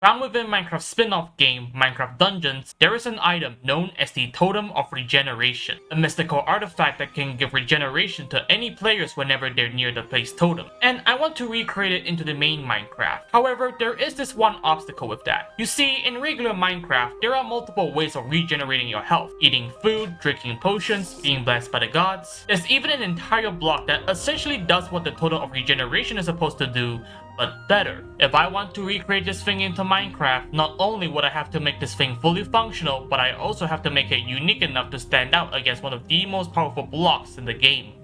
Found within Minecraft's spin-off game, Minecraft Dungeons, there is an item known as the Totem of Regeneration, a mystical artifact that can give regeneration to any players whenever they're near the place totem. And I want to recreate it into the main Minecraft. However, there is this one obstacle with that. You see, in regular Minecraft, there are multiple ways of regenerating your health: eating food, drinking potions, being blessed by the gods. There's even an entire block that essentially does what the Totem of Regeneration is supposed to do, but better. If I want to recreate this thing into Minecraft, not only would I have to make this thing fully functional, but I also have to make it unique enough to stand out against one of the most powerful blocks in the game.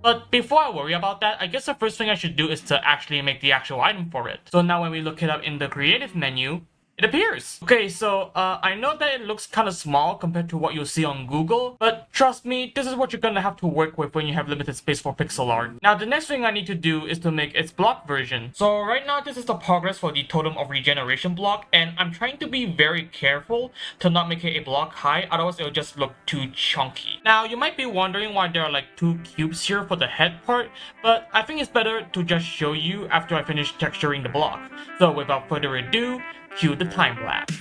But before I worry about that, I guess the first thing I should do is to actually make the actual item for it. So now when we look it up in the creative menu, it appears. Okay, so I know that it looks kind of small compared to what you'll see on Google, but trust me, this is what you're gonna have to work with when you have limited space for pixel art. Now, the next thing I need to do is to make its block version. So right now, this is the progress for the Totem of Regeneration block, and I'm trying to be very careful to not make it a block high, otherwise it'll just look too chunky. Now, you might be wondering why there are like 2 cubes here for the head part, but I think it's better to just show you after I finish texturing the block. So without further ado, cue the time lapse.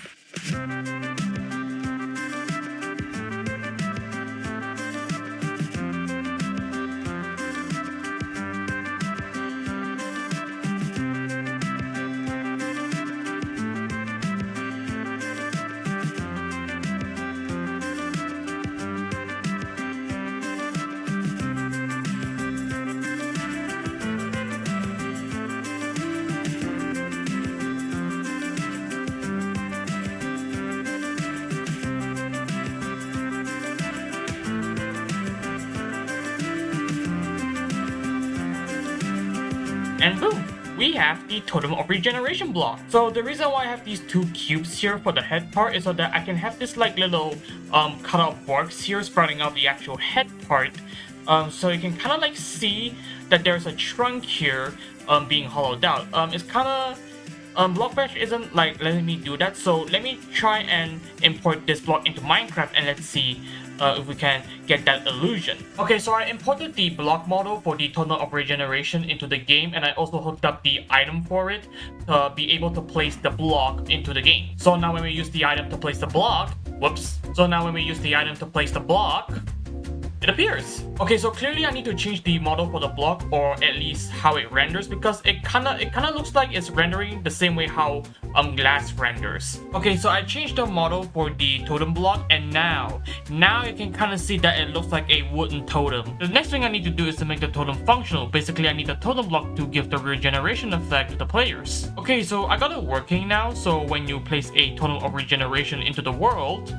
And boom, we have the Totem of Regeneration block. So the reason why I have these 2 cubes here for the head part is so that I can have this like little cut out barks here sprouting out the actual head part. So you can kind of like see that there's a trunk here being hollowed out. It's kind of Blockbench isn't like letting me do that, so let me try and import this block into Minecraft and let's see if we can get that illusion. Okay, so I imported the block model for the Totem of Regeneration into the game, and I also hooked up the item for it to be able to place the block into the game. So now when we use the item to place the block, it appears. Okay, so clearly I need to change the model for the block, or at least how it renders, because it kinda looks like it's rendering the same way how glass renders. Okay, so I changed the model for the totem block, and now you can kind of see that it looks like a wooden totem. The next thing I need to do is to make the totem functional. Basically, I need the totem block to give the regeneration effect to the players. Okay, so I got it working now, so when you place a totem of regeneration into the world,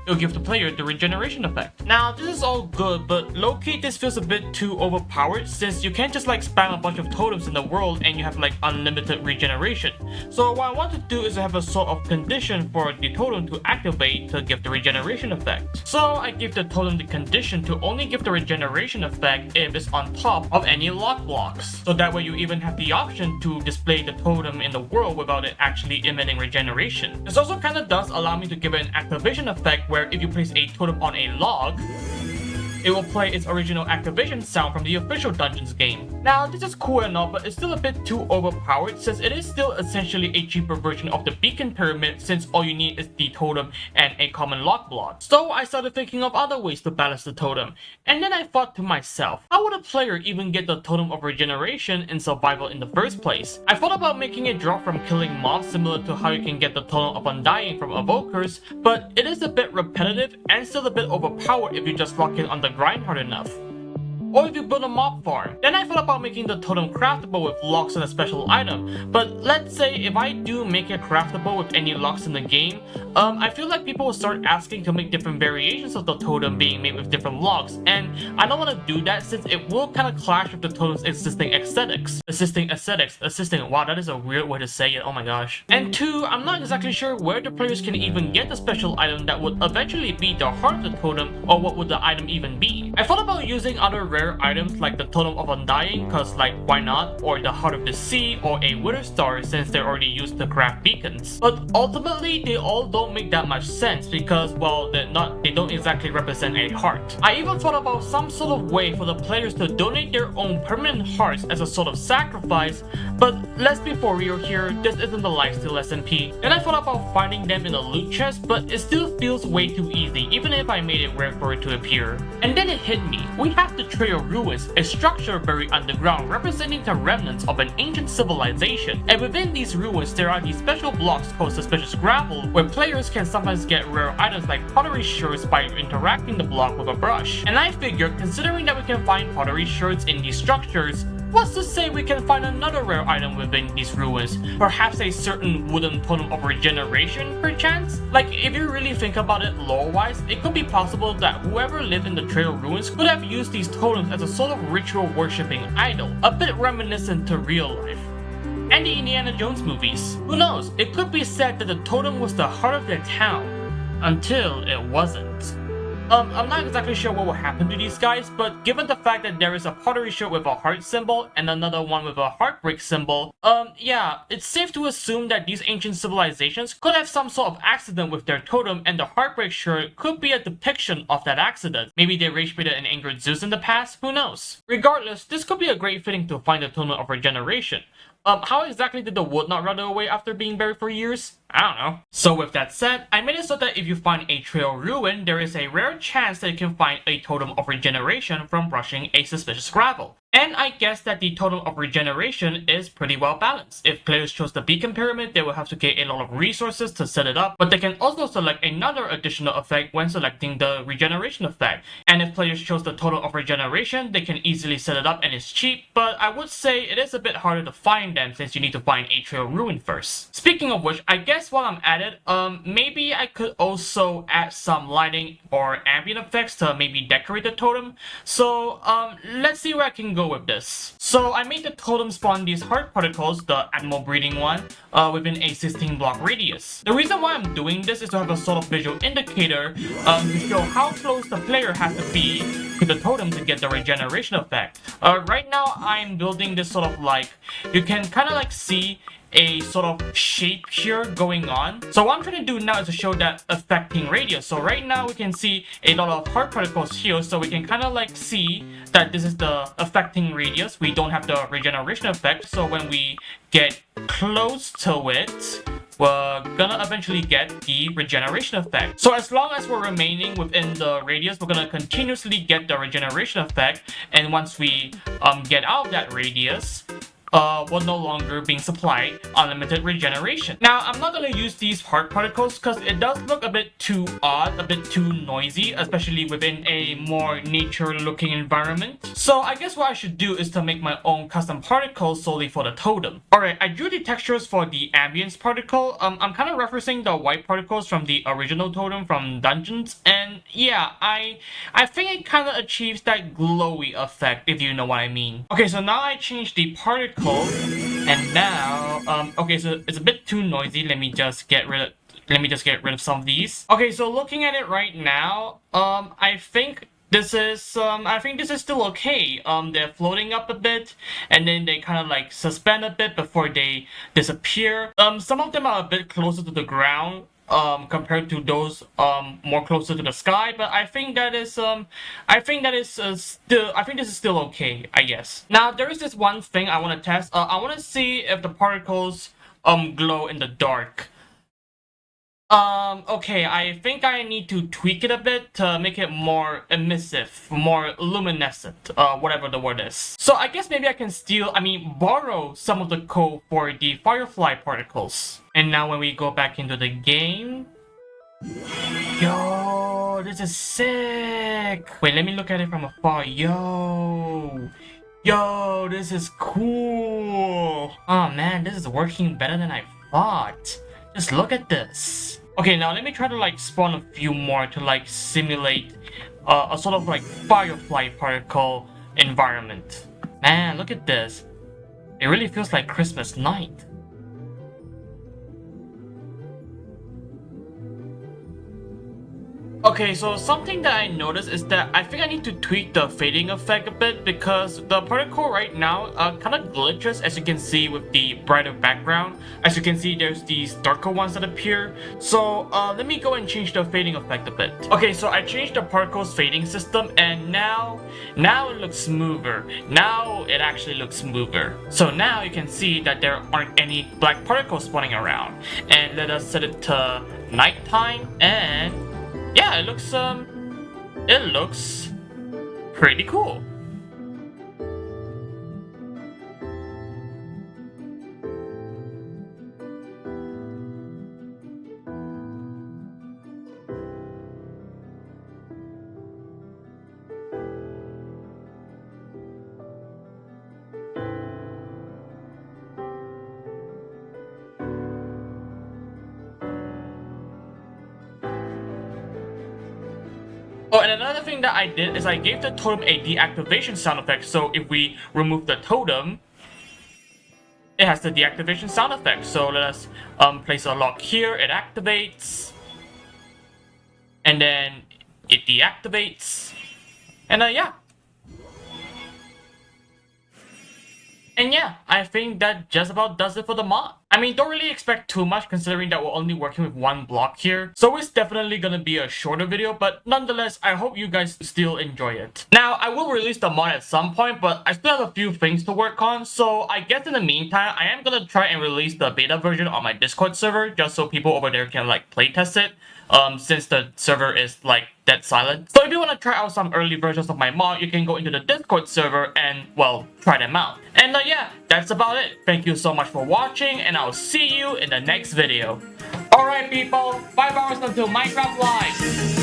it'll give the player the regeneration effect. Now, this is all good, but low-key this feels a bit too overpowered, since you can't just like spam a bunch of totems in the world and you have like unlimited regeneration. So what I want to do is to have a sort of condition for the totem to activate to give the regeneration effect. So I give the totem the condition to only give the regeneration effect if it's on top of any lock blocks. So that way you even have the option to display the totem in the world without it actually emitting regeneration. This also kind of does allow me to give it an activation effect where if you place a totem on a log, it will play its original activation sound from the official Dungeons game. Now, this is cool and all, but it's still a bit too overpowered since it is still essentially a cheaper version of the beacon pyramid, since all you need is the totem and a common lock block. So I started thinking of other ways to balance the totem, and then I thought to myself, how would a player even get the Totem of Regeneration in survival in the first place? I thought about making it drop from killing mobs, similar to how you can get the Totem of Undying from evokers, but it is a bit repetitive and still a bit overpowered if you just lock it on the grind hard enough. Or if you build a mob farm. Then I thought about making the totem craftable with locks and a special item. But let's say if I do make it craftable with any locks in the game, I feel like people will start asking to make different variations of the totem being made with different locks, and I don't want to do that since it will kind of clash with the totem's existing aesthetics. Wow, that is a weird way to say it, oh my gosh. And 2, I'm not exactly sure where the players can even get the special item that would eventually be the heart of the totem, or what would the item even be. I thought about using other rare items like the Totem of Undying, cause like why not, or the Heart of the Sea, or a Wither Star since they're already used to craft beacons. But ultimately, they all don't make that much sense because, well, they don't exactly represent a heart. I even thought about some sort of way for the players to donate their own permanent hearts as a sort of sacrifice, but let's be for real here, this isn't the Lifesteal SMP. Then I thought about finding them in a loot chest, but it still feels way too easy even if I made it rare for it to appear. And then it hit me, we have the Trail of Ruins, a structure buried underground representing the remnants of an ancient civilization, and within these ruins there are these special blocks called suspicious gravel where players can sometimes get rare items like pottery shards by interacting the block with a brush. And I figured, considering that we can find pottery shards in these structures, what's to say we can find another rare item within these ruins? Perhaps a certain wooden totem of regeneration, perchance? Like, if you really think about it lore-wise, it could be possible that whoever lived in the Trail Ruins could have used these totems as a sort of ritual worshipping idol, a bit reminiscent to real life. And the Indiana Jones movies. Who knows, it could be said that the totem was the heart of their town, until it wasn't. I'm not exactly sure what will happen to these guys, but given the fact that there is a pottery shard with a heart symbol and another one with a heartbreak symbol, yeah, it's safe to assume that these ancient civilizations could have some sort of accident with their totem, and the heartbreak shard could be a depiction of that accident. Maybe they rage-baited and angered Zues in the past, who knows? Regardless, this could be a great fitting to find the Totem of Regeneration. How exactly did the wood not rot away after being buried for years? I don't know. So with that said, I made it so that if you find a trail ruin, there is a rare chance that you can find a Totem of Regeneration from brushing a suspicious gravel. And I guess that the Totem of Regeneration is pretty well balanced. If players chose the Beacon Pyramid, they will have to get a lot of resources to set it up, but they can also select another additional effect when selecting the Regeneration effect. And if players chose the Totem of Regeneration, they can easily set it up and it's cheap, but I would say it is a bit harder to find them since you need to find a trail ruin first. Speaking of which, I guess while I'm at it, maybe I could also add some lighting or ambient effects to maybe decorate the totem. So let's see where I can go with this. So I made the totem spawn these heart particles, the animal breeding one, within a 16 block radius. The reason why I'm doing this is to have a sort of visual indicator to show how close the player has to be to the totem to get the regeneration effect. Right now I'm building this sort of like, you can kind of like see a sort of shape here going on. So what I'm trying to do now is to show that affecting radius. So right now we can see a lot of heart particles here, so we can kind of like see that this is the affecting radius. We don't have the regeneration effect, so when we get close to it, we're gonna eventually get the regeneration effect. So as long as we're remaining within the radius, we're gonna continuously get the regeneration effect, and once we get out of that radius, will no longer being supplied unlimited regeneration. Now, I'm not going to use these heart particles because it does look a bit too odd, a bit too noisy, especially within a more nature-looking environment. So I guess what I should do is to make my own custom particles solely for the totem. Alright, I drew the textures for the ambience particle. I'm kind of referencing the white particles from the original totem from Dungeons, and yeah, I think it kind of achieves that glowy effect, if you know what I mean. Okay, so now I changed the particle. And now, okay, so it's a bit too noisy. Let me just get rid of some of these. Okay, so looking at it right now, I think this is still okay. They're floating up a bit, and then they kind of like suspend a bit before they disappear. Some of them are a bit closer to the ground compared to those more closer to the sky, but I think that is this is still okay, I guess. Now there is this one thing I want to test. I want to see if the particles glow in the dark. Okay, I think I need to tweak it a bit to make it more emissive, more luminescent, whatever the word is. So I guess maybe I can borrow some of the code for the firefly particles. And now when we go back into the game, yo, this is sick. Wait, let me look at it from afar. Yo, this is cool. Oh man, this is working better than I thought. Just look at this. Okay, now let me try to like spawn a few more to like simulate a sort of like firefly particle environment. Man, look at this. It really feels like Christmas night. Okay, so something that I noticed is that I think I need to tweak the fading effect a bit because the particle right now kind of glitches, as you can see with the brighter background. As you can see, there's these darker ones that appear. So let me go and change the fading effect a bit. Okay, so I changed the particles fading system and now it looks smoother. Now it actually looks smoother. So now you can see that there aren't any black particles spawning around. And let us set it to nighttime, and yeah, it looks pretty cool. Oh, and another thing that I did is I gave the totem a deactivation sound effect, so if we remove the totem, it has the deactivation sound effect. So let us place a lock here, it activates, and then it deactivates, and yeah. And yeah, I think that just about does it for the mod. I mean, don't really expect too much considering that we're only working with one block here. So it's definitely gonna be a shorter video, but nonetheless, I hope you guys still enjoy it. Now, I will release the mod at some point, but I still have a few things to work on. So I guess in the meantime, I am gonna try and release the beta version on my Discord server, just so people over there can like playtest it. Since the server is like dead silent. So if you want to try out some early versions of my mod, you can go into the Discord server and, well, try them out. And yeah, that's about it. Thank you so much for watching, and I'll see you in the next video. Alright people, 5 hours until Minecraft Live!